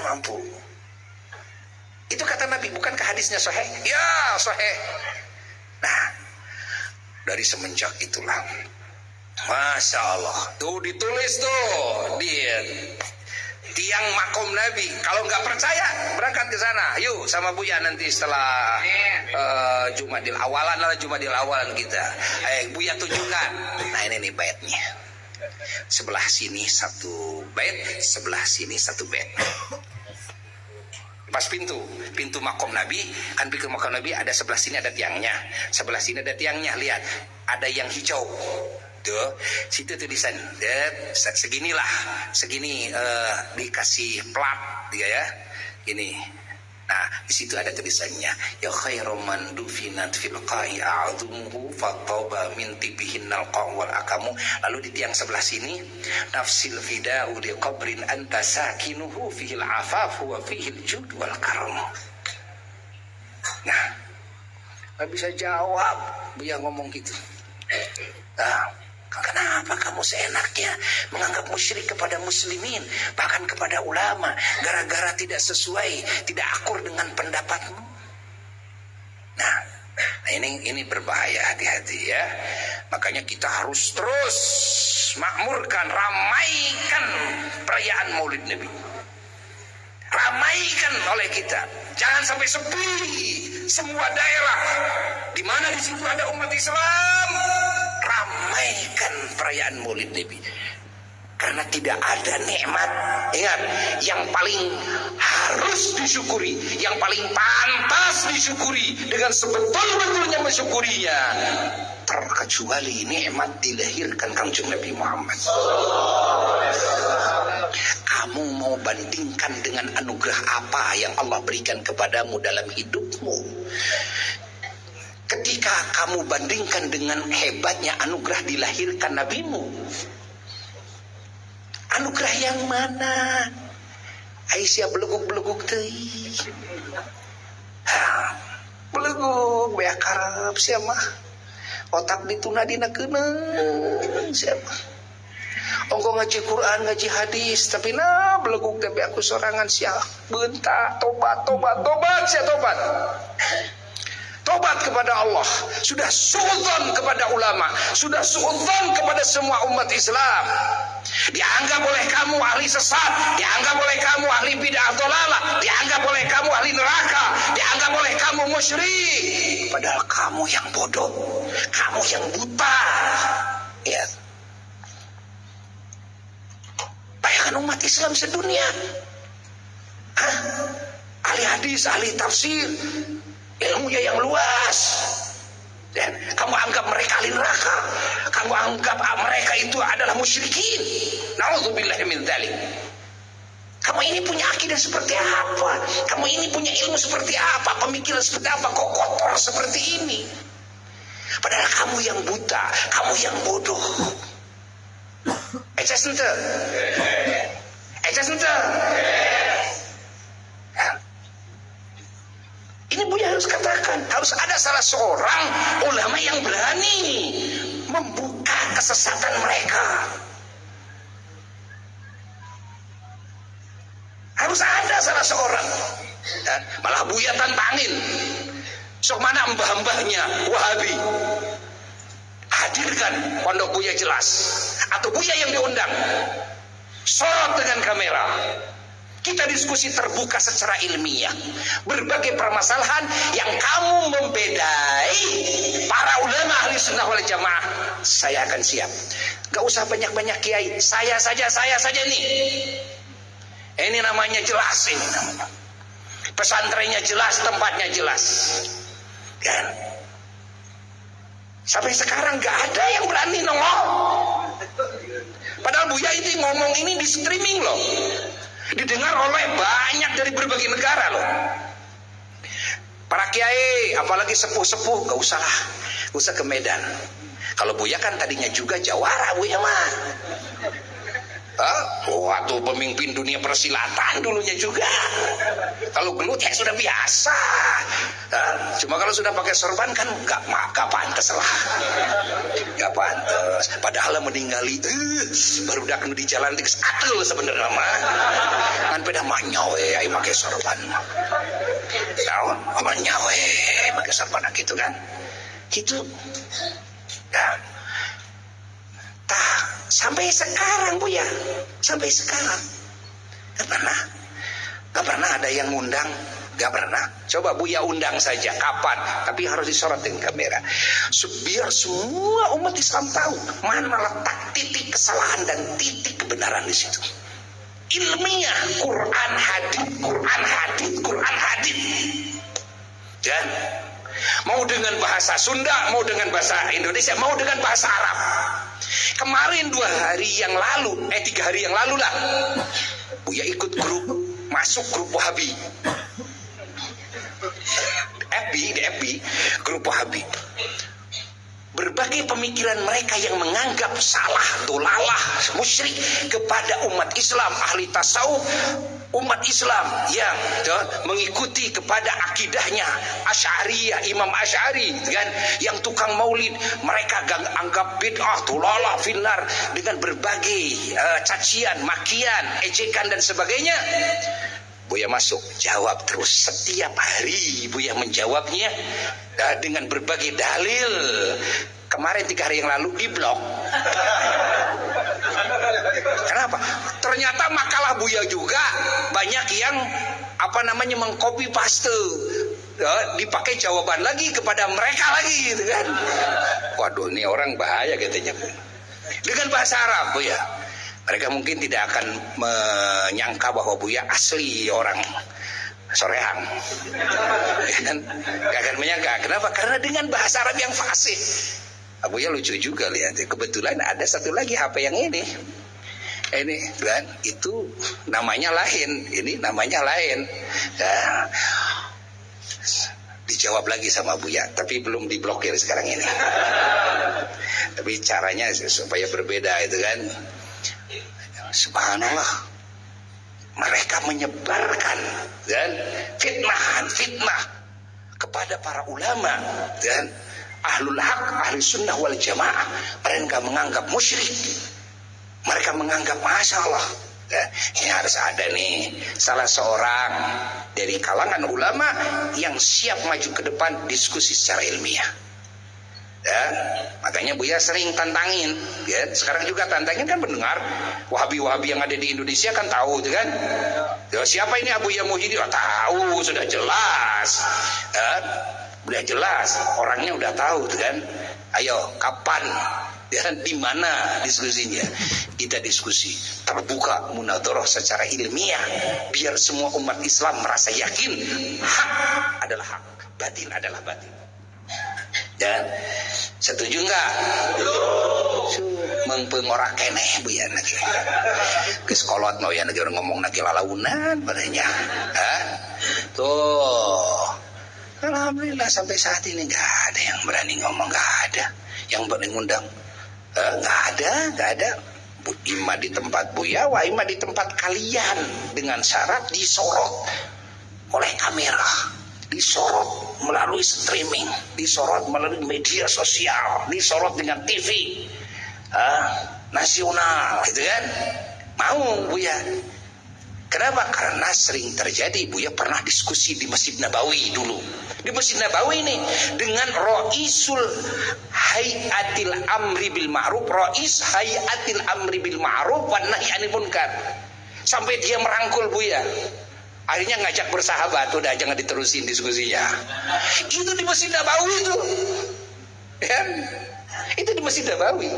mampu. Itu kata Nabi, bukankah hadisnya sahih? Ya, sahih. Nah, dari semenjak itulah, Masya Allah, tuh ditulis tuh di tiang makom Nabi. Kalau nggak percaya, berangkat ke sana. Yuk sama Buya nanti setelah Jumadil awalan lah, Jumadil awalan kita. Buya tunjukkan. Nah ini nih baitnya. Sebelah sini satu bait, sebelah sini satu bait. Pas pintu makom Nabi, kan pintu makom Nabi ada sebelah sini ada tiangnya, sebelah sini ada tiangnya. Lihat, ada yang hijau. Tuh, situ tulisan seginilah, segini dikasih plat ya, ini. Nah, di situ ada tulisannya, ya khairum man dufinat fil qa'i a'dhumuhu fataba min tibihinnal qawwal akamu. Lalu di tiang sebelah sini, nafsil fida'u li qabrin anta sakinuhu fihil afafu wa fihil jud wal karam. Nah, nggak bisa jawab dia ngomong gitu. Nah, kenapa kamu seenaknya menganggap musyrik kepada muslimin, bahkan kepada ulama, gara-gara tidak sesuai, tidak akur dengan pendapatmu? Nah ini berbahaya, hati-hati ya. Makanya kita harus terus makmurkan, ramaikan perayaan Maulid Nabi. Ramaikan oleh kita, jangan sampai sepi. Semua daerah di mana di situ ada umat Islam, ramaikan perayaan Maulid Nabi. Karena tidak ada nikmat, ingat, yang paling harus disyukuri, yang paling pantas disyukuri dengan sebetul-betulnya mensyukurinya, terkecuali nikmat dilahirkan Kanjeng Nabi Muhammad. Kamu mau bandingkan dengan anugerah apa yang Allah berikan kepadamu dalam hidupmu? Ketika kamu bandingkan dengan hebatnya anugerah dilahirkan nabimu, anugerah yang mana? Aisyah beleguk-beleguk teuing. Beleguk beak karep sia mah. Otak dituna dina keuneung sia mah. Ongko ngaji Quran, ngaji hadis, tapi beleguk teh aku sorangan sia beuntak, tobat sia tobat. Tobat kepada Allah, sudah suudzon kepada ulama, sudah suudzon kepada semua umat Islam. Dianggap oleh kamu ahli sesat, dianggap oleh kamu ahli bid'ah dhalalah, dianggap oleh kamu ahli neraka, dianggap oleh kamu musyrik. Padahal kamu yang bodoh, kamu yang buta. Ya. Bayangkan umat Islam sedunia. Ahli hadis, ahli tafsir, ilmunya yang luas. Dan kamu anggap mereka ahli neraka, kamu anggap mereka itu adalah musyrikin. Nauzubillahi min dzalik. Kamu ini punya akidah seperti apa? Kamu ini punya ilmu seperti apa? Pemikiran seperti apa? Kok kotor seperti ini? Padahal kamu yang buta, kamu yang bodoh. Eces ente. Ini Buya harus katakan, harus ada salah seorang ulama yang berani membuka kesesatan mereka. Harus ada salah seorang. Malah Buya tantangin, sok mana mbah-mbahnya Wahabi, hadirkan pondok Buya jelas, atau Buya yang diundang, sorot dengan kamera. Kita diskusi terbuka secara ilmiah berbagai permasalahan yang kamu membedai para ulama ahli sunnah wal jamaah. Saya akan siap. Gak usah banyak-banyak kiai, saya saja nih. Ini namanya jelas, ini namanya pesantrennya jelas, tempatnya jelas. Kan? Sampai sekarang gak ada yang berani nongol. Padahal Buya itu ngomong ini di streaming loh, didengar oleh banyak dari berbagai negara loh. Para kiai, apalagi sepuh-sepuh, gak usah ke Medan. Kalau Buya kan tadinya juga jawara Buya mah. tuh pemimpin dunia persilatan dulunya juga. Kalau gelut ya sudah biasa. Cuma kalau sudah pakai sorban kan nggak pantas lah. Nggak pantas. Padahal meninggali baru dak di jalan tikus atul sebenarnya mah. Kan pada manyawe ai pakai sorban. Tahu? Manyawe pakai sorban gitu kan. Gitu. Nah, sampai sekarang Buya, sampai sekarang nggak pernah ada yang ngundang, nggak pernah. Coba Buya undang saja, kapan? Tapi harus disorot dengan kamera, biar semua umat Islam tahu mana letak titik kesalahan dan titik kebenaran di situ. Ilmiah, Quran hadits, Quran hadits, Quran hadits. Dan mau dengan bahasa Sunda, mau dengan bahasa Indonesia, mau dengan bahasa Arab. Kemarin 3 hari yang lalu lah, Buya ikut masuk grup Wahabi. di FB, grup Wahabi. Berbagai pemikiran mereka yang menganggap salah, dolalah, musyrik kepada umat Islam, ahli tasawuf, umat Islam yang mengikuti kepada akidahnya Asy'ariyah, Imam Asy'ari kan, yang tukang maulid, mereka anggap bid'ah, dolalah, finnar, dengan berbagai cacian, makian, ejekan dan sebagainya. Buya masuk, jawab terus. Setiap hari Buya menjawabnya dengan berbagai dalil. Kemarin 3 hari yang lalu diblok. Kenapa? Ternyata makalah Buya juga banyak yang mengcopy paste, dipakai jawaban lagi kepada mereka lagi gitu kan. Waduh, ini orang bahaya katanya. Dengan bahasa Arab Buya. Mereka mungkin tidak akan menyangka bahwa Buya asli orang Soreang. Gak akan menyangka. Kenapa? Karena dengan bahasa Arab yang fasih. Buya lucu juga lihat. Kebetulan ada satu lagi HP yang ini. Ini kan, itu namanya lain. Ini namanya lain. Nah, dijawab lagi sama Buya, tapi belum diblokir sekarang ini. Tapi caranya supaya berbeda itu kan. Subhanallah, mereka menyebarkan dan fitnah kepada para ulama dan ahlul haq, ahli sunnah wal jamaah. Mereka menganggap musyrik, mereka menganggap masya Allah. Ini harus ada nih salah seorang dari kalangan ulama yang siap maju ke depan diskusi secara ilmiah. Ya, makanya Buya sering tantangin. Ya, sekarang juga tantangin kan pendengar Wahabi-Wahabi yang ada di Indonesia kan tahu, kan? Ya, siapa ini Abuya Muhyiddin? Tahu, sudah jelas. Ya, udah jelas, orangnya udah tahu, kan? Ayo, kapan? Dan di mana diskusinya? Kita diskusi terbuka, munadharah secara ilmiah, biar semua umat Islam merasa yakin hak adalah hak, batin adalah batin. Dan setuju nggak? Mengpengorak keneh Buya nanti. Keskolot mau ya negara ngomong nanti lalaunan padanya. Tuh, alhamdulillah sampai saat ini nggak ada yang berani ngomong, nggak ada yang berani ngundang, nggak ada. Ima di tempat Buya, wa ima di tempat kalian dengan syarat disorot oleh kamera. Disorot melalui streaming, disorot melalui media sosial, disorot dengan TV nasional, gitu kan? Mau Buya. Kenapa? Karena sering terjadi. Buya pernah diskusi di Masjid Nabawi dulu. Di Masjid Nabawi ini dengan Raisul Hayatil Amri bil Ma'ruf, Rais Hayatil Amri bil Ma'ruf wan Nahi 'anil Munkar. Sampai dia merangkul Buya. Akhirnya ngajak bersahabat, udah jangan diterusin diskusinya. Itu di Masjid Nabawi itu. Ya, itu di Masjid Nabawi.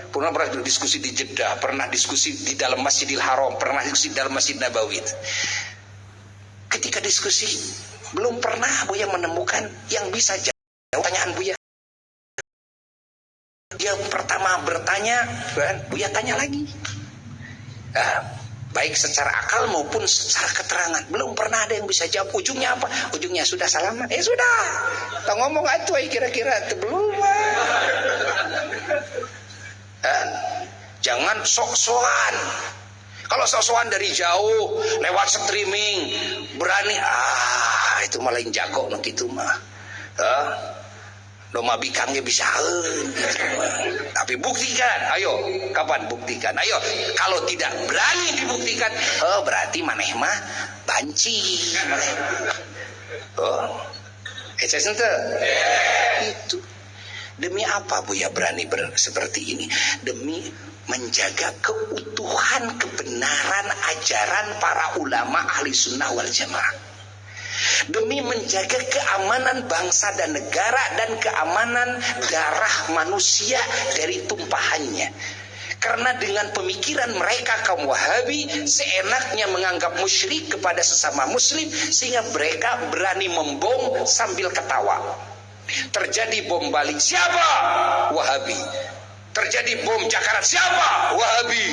Pernah diskusi di Jeddah, pernah diskusi di dalam Masjidil Haram, pernah diskusi di dalam Masjid Nabawi. Ketika diskusi, belum pernah Buya menemukan yang bisa jawab pertanyaan Buya. Dia pertama bertanya, Buya tanya lagi. Baik secara akal maupun secara keterangan, belum pernah ada yang bisa jawab. Ujungnya apa? Ujungnya sudah salaman. Sudah. Tak ngomong atuh kira-kira belum. Jangan sok-sokan. Kalau sok-sokan dari jauh lewat streaming berani, itu malah yang jago no gitu mah. Doma bikangnya bisa tapi buktikan, ayo. Kapan buktikan? Ayo. Kalau tidak berani dibuktikan, berarti maneh mah banci. Itu demi apa Buya berani seperti ini? Demi menjaga keutuhan kebenaran ajaran para ulama ahli sunnah wal jamaah, demi menjaga keamanan bangsa dan negara dan keamanan darah manusia dari tumpahannya. Karena dengan pemikiran mereka kaum Wahabi seenaknya menganggap musyrik kepada sesama muslim, sehingga mereka berani membom sambil ketawa. Terjadi bom Bali, siapa? Wahabi. Terjadi bom Jakarta, siapa? Wahabi.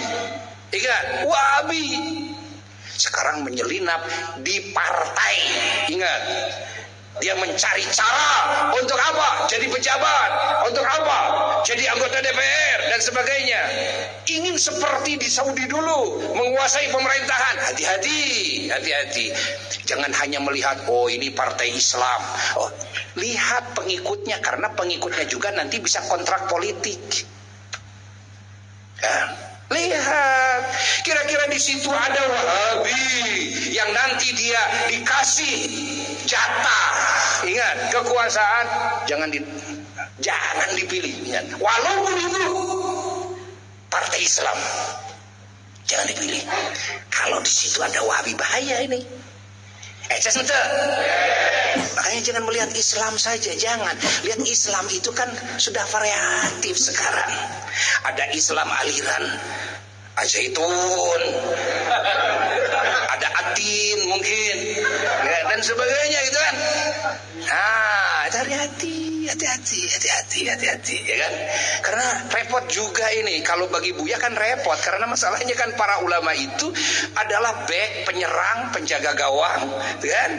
Ingat, Wahabi. Sekarang menyelinap di partai. Ingat, dia mencari cara untuk apa? Jadi pejabat. Untuk apa? Jadi anggota DPR dan sebagainya. Ingin seperti di Saudi dulu, menguasai pemerintahan. Hati-hati, hati-hati. Jangan hanya melihat, oh ini partai Islam. Oh, lihat pengikutnya, karena pengikutnya juga nanti bisa kontrak politik. Lihat, kira-kira di situ ada Wahabi yang nanti dia dikasih jatah. Ingat, kekuasaan jangan dipilih. Ingat, walaupun itu partai Islam, jangan dipilih. Kalau di situ ada Wahabi, bahaya ini. Makanya jangan melihat Islam saja, jangan. Lihat Islam itu kan sudah variatif sekarang. Ada Islam aliran Azaitun, ada Atin mungkin, ya, dan sebagainya gitu kan. Hati-hati, ya kan. Karena repot juga ini. Kalau bagi Buya kan repot, karena masalahnya kan para ulama itu adalah back, penyerang, penjaga gawang, gitu kan.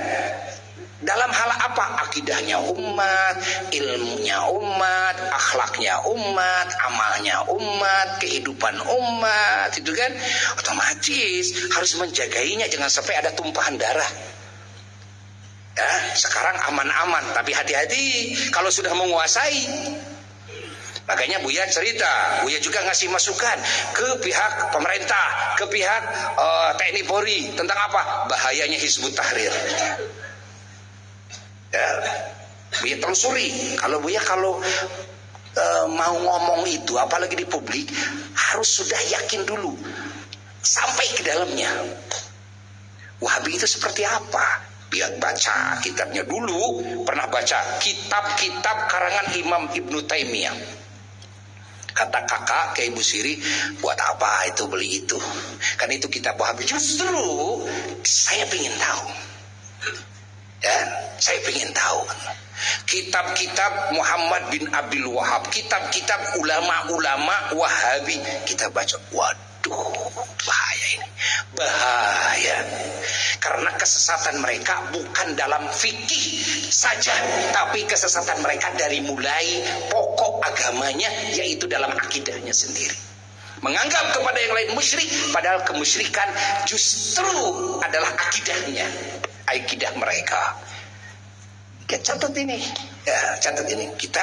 Dalam hal apa? Akidahnya umat, ilmunya umat, akhlaknya umat, amalnya umat, kehidupan umat, itu kan otomatis harus menjagainya, jangan sampai ada tumpahan darah. Ya, sekarang aman-aman, tapi hati-hati kalau sudah menguasai. Makanya Buya cerita, Buya juga ngasih masukan ke pihak pemerintah, ke pihak TNI Polri tentang apa? Bahayanya Hizbut Tahrir. Ya, Buya telusuri. Kalau Buya mau ngomong itu, apalagi di publik, harus sudah yakin dulu sampai ke dalamnya. Wahabi itu seperti apa? Biar baca kitabnya dulu. Pernah baca kitab-kitab karangan Imam Ibnu Taimiyah. Kata kakak ke Ibu Siri, buat apa itu beli itu? Kan itu kitab Wahabi. Justru saya ingin tahu. Ya, saya ingin tahu kitab-kitab Muhammad bin Abdul Wahab, kitab-kitab ulama-ulama Wahabi, kita baca. Waduh, bahaya ini, bahaya. Karena kesesatan mereka bukan dalam fikih saja, tapi kesesatan mereka dari mulai pokok agamanya, yaitu dalam akidahnya sendiri. Menganggap kepada yang lain musyrik, padahal kemusyrikan justru adalah akidahnya, akidah mereka. Catat ini, ya, catat ini. Kita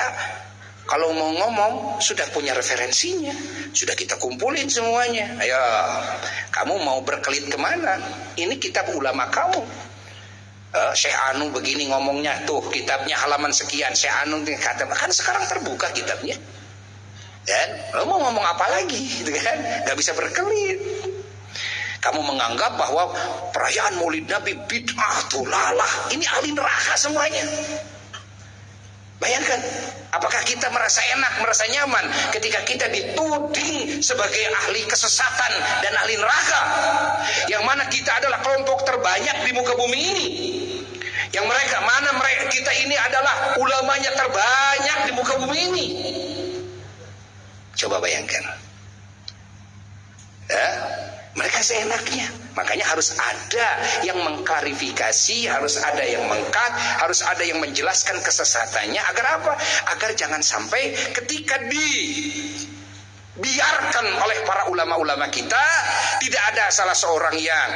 kalau mau ngomong sudah punya referensinya, sudah kita kumpulin semuanya. Ayo, kamu mau berkelit kemana? Ini kitab ulama kamu. Syekh Anu begini ngomongnya, tuh kitabnya halaman sekian. Syekh Anu kata, kan sekarang terbuka kitabnya. Dan lo mau ngomong apa lagi, gitu kan? Gak bisa berkelit. Kamu menganggap bahwa perayaan Maulid Nabi bid'ah, dolalah, ini ahli neraka semuanya. Bayangkan, apakah kita merasa enak, merasa nyaman ketika kita dituding sebagai ahli kesesatan dan ahli neraka, yang mana kita adalah kelompok terbanyak di muka bumi ini, yang kita ini adalah ulamanya terbanyak di muka bumi ini. Coba bayangkan, ya, mereka seenaknya. Makanya harus ada yang mengklarifikasi, harus ada yang mengkat, harus ada yang menjelaskan kesesatannya. Agar apa? Agar jangan sampai ketika biarkan oleh para ulama-ulama kita. Tidak ada salah seorang yang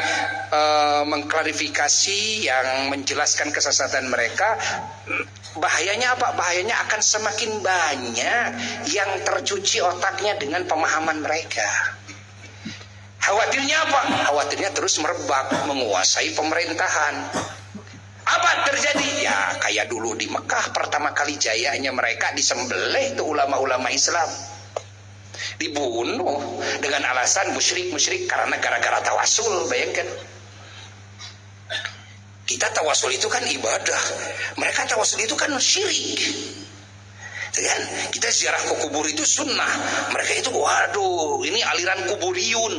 mengklarifikasi, yang menjelaskan kesesatan mereka. Bahayanya apa? Bahayanya akan semakin banyak yang tercuci otaknya dengan pemahaman mereka. Khawatirnya apa? Khawatirnya terus merebak, menguasai pemerintahan. Apa terjadi? Ya kayak dulu di Mekah pertama kali jayanya mereka, disembelih tuh ulama-ulama Islam, dibunuh dengan alasan musyrik karena gara-gara tawasul. Bayangkan, kita tawasul itu kan ibadah, mereka tawasul itu kan syirik. Kan? Kita ziarah ke kubur itu sunnah, mereka itu waduh ini aliran kuburiyun.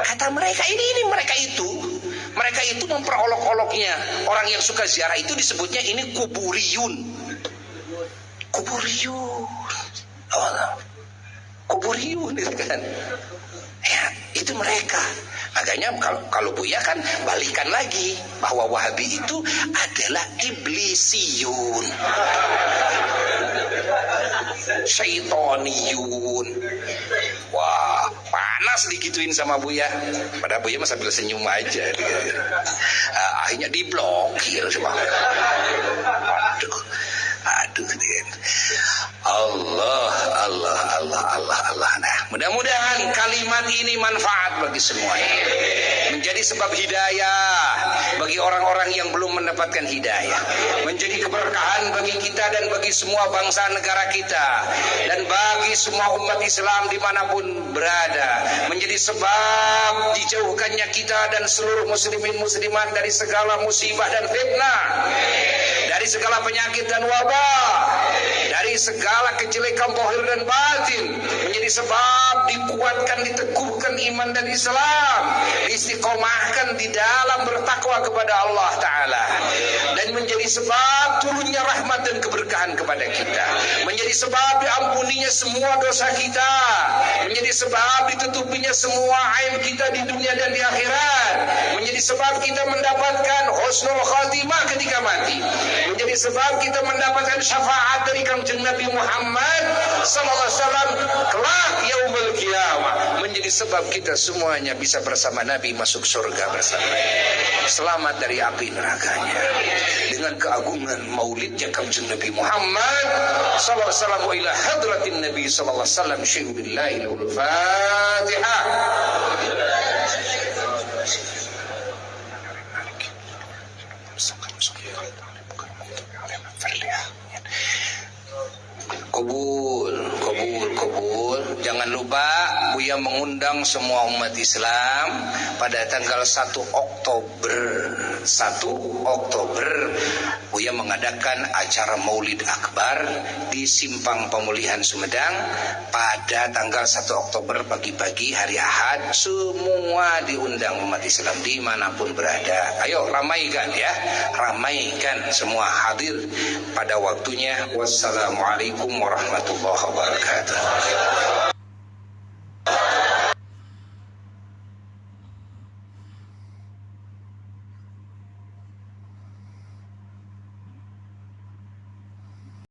Kata mereka ini mereka itu memperolok-oloknya. Orang yang suka ziarah itu disebutnya ini kuburiyun. Kuburiyun itu kan. Ya, itu mereka. Makanya kalau Buya kan balikan lagi bahwa Wahabi itu adalah iblisiyun, syaitoniyun. Wah, panas digituin sama Buya. Padahal Buya mah sambil senyum aja. Akhirnya diblokir semua. Aduh. Allah. Nah, mudah-mudahan kalimat ini manfaat bagi semuanya, menjadi sebab hidayah bagi orang-orang yang belum mendapatkan hidayah, menjadi keberkahan bagi kita dan bagi semua bangsa negara kita, dan bagi semua umat Islam dimanapun berada, menjadi sebab dijauhkannya kita dan seluruh muslimin muslimat dari segala musibah dan fitnah, dari segala penyakit dan wabah, dari segala kejelekan zahir dan batin, menjadi sebab dikuatkan, diteguhkan iman dan Islam, diistiqomahkan di dalam bertakwa kepada Allah Ta'ala, dan menjadi sebab turunnya rahmat dan keberkahan kepada kita, menjadi sebab diampuninya semua dosa kita, menjadi sebab ditutupinya semua aib kita di dunia dan di akhirat, menjadi sebab kita mendapatkan husnul khatimah ketika mati, menjadi sebab kita mendapatkan syafaat dari Kanjeng Nabi Muhammad sallallahu alaihi wasallam kelak yaumul qiyamah, menjadi sebab kita semuanya bisa bersama Nabi masuk surga bersama. Selamat dari api nerakanya dengan keagungan maulidnya Kanjeng Nabi Muhammad sallallahu alaihi wasallam. Wa ila hadratin Nabi sallallahu alaihi wasallam syai'un billahi al-Fatihah. Kabul. Jangan lupa Buya mengundang semua umat Islam pada tanggal 1 Oktober Buya mengadakan acara Maulid Akbar di Simpang Pemulihan Sumedang pada tanggal 1 Oktober pagi-pagi hari Ahad. Semua diundang umat Islam dimanapun berada. Ayo ramaikan ya, ramaikan, semua hadir pada waktunya. Wassalamualaikum warahmatullahi wabarakatuh.